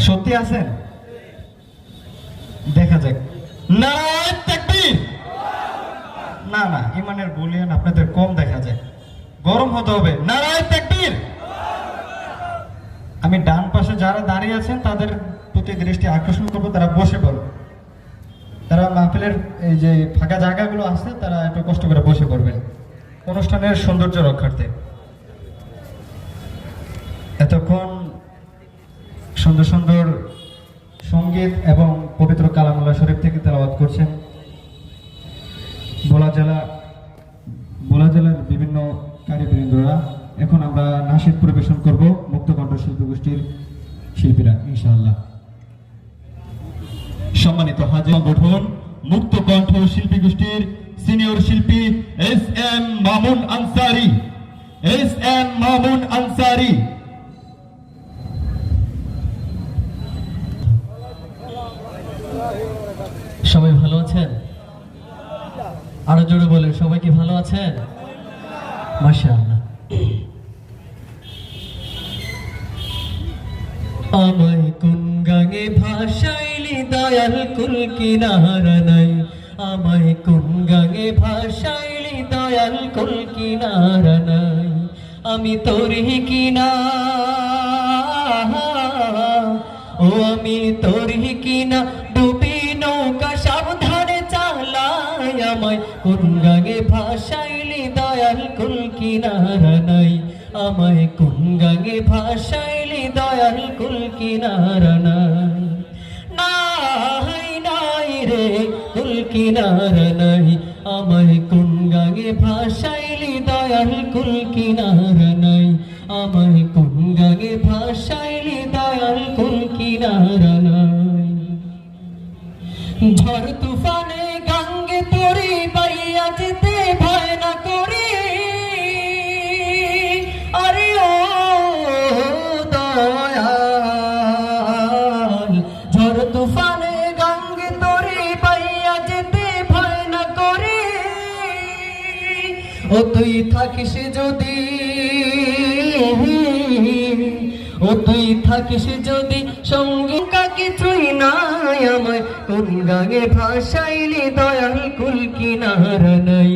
সত্যি আছেন? দেখা যাক। নারায়ে তাকবীর। না না, ইমানের বলিয়ান আপনাদের কম দেখা যায়, গরম হতে হবে। নারায়ে তাকবীর। আমি ডান পাশে যারা দাঁড়িয়ে আছেন তাদের প্রতি দৃষ্টি আকর্ষণ করবো, তারা বসে পড়বে। তারা মাহফিলের এই যে ফাঁকা জায়গাগুলো আছে তারা একটু কষ্ট করে বসে পড়বেন অনুষ্ঠানের সৌন্দর্য রক্ষার্থে। এতক্ষণ সুন্দর সুন্দর সঙ্গীত এবং পবিত্র কালামুল্লাহ শরীফ থেকে তেলাওয়াত করছেন ভোলা জেলার বিভিন্ন কারিবৃন্দরা। এখন আমরা নাশিদ পরিবেশন করব মুক্তকণ্ঠ শিল্পী গোষ্ঠীর শিল্পীরা ইনশাআল্লাহ। সম্মানিত হাজির গঠন মুক্তকণ্ঠ শিল্পী গোষ্ঠীর সিনিয়র শিল্পী এস.এম. মামুন আনসারী। সবাই ভালো আছেন? আরো জোরে বলেন, সবাই কি ভালো আছেন? মাশাআল্লাহ। আমায় কোন গাঙে ভাসাইলি দয়াল কুল কিনারা নাই, আমায় কোন গাঙে ভাসাইলি দয়াল কুল কিনারা নাই। আমি তোরই কিনা, ও আমি তোরই কিনা, ডুবি নৌকা সাবধানে চালাই। আমায় কোন গাঙে ভাসাইলি দয়াল কুল কিনারা নাই, আমায় কোন গাঙে ভাসাইলি দয়াল কুল কিনারা নাই। নাই নাই রে কুল কিনারা নাই, আমায় কোন গাঙে ভাসাইলি দয়াল কুল কিনারা নাই, আমায় কোন গাঙে ভাসাইলি দয়াল কুল কিনারা নাই। ঝড় তুফানে গাঙ্গে তোরে বাইয়া যেতে ভয় না করি, আরে ও দয়াল। ঝড় তুফানে গাঙ্গে তোরে বাইয়া যেতে ভয় না করি, ও তুই থাকিস যদি, ও তুই থাকিস যদি সঙ্গে কিছুই নাই। আমায় কোন গাঙে ভাসাইলি দয়াল কুল কিনারা নাই,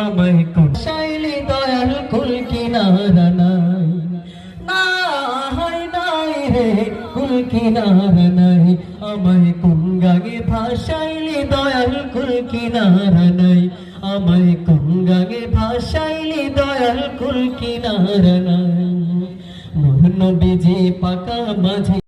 আমায় কোন ভাসাইলি দয়াল কুল কিনারা নাই। নাই নাই রে কুল কিনারা নাই, আমায় কোন গাঙে ভাসাইলি দয়াল কুল কিনারা নাই, আমায় কোন গাঙে ভাসাইলি দয়াল কুল কিনারা নাই। নবীজি পাকা মাঝে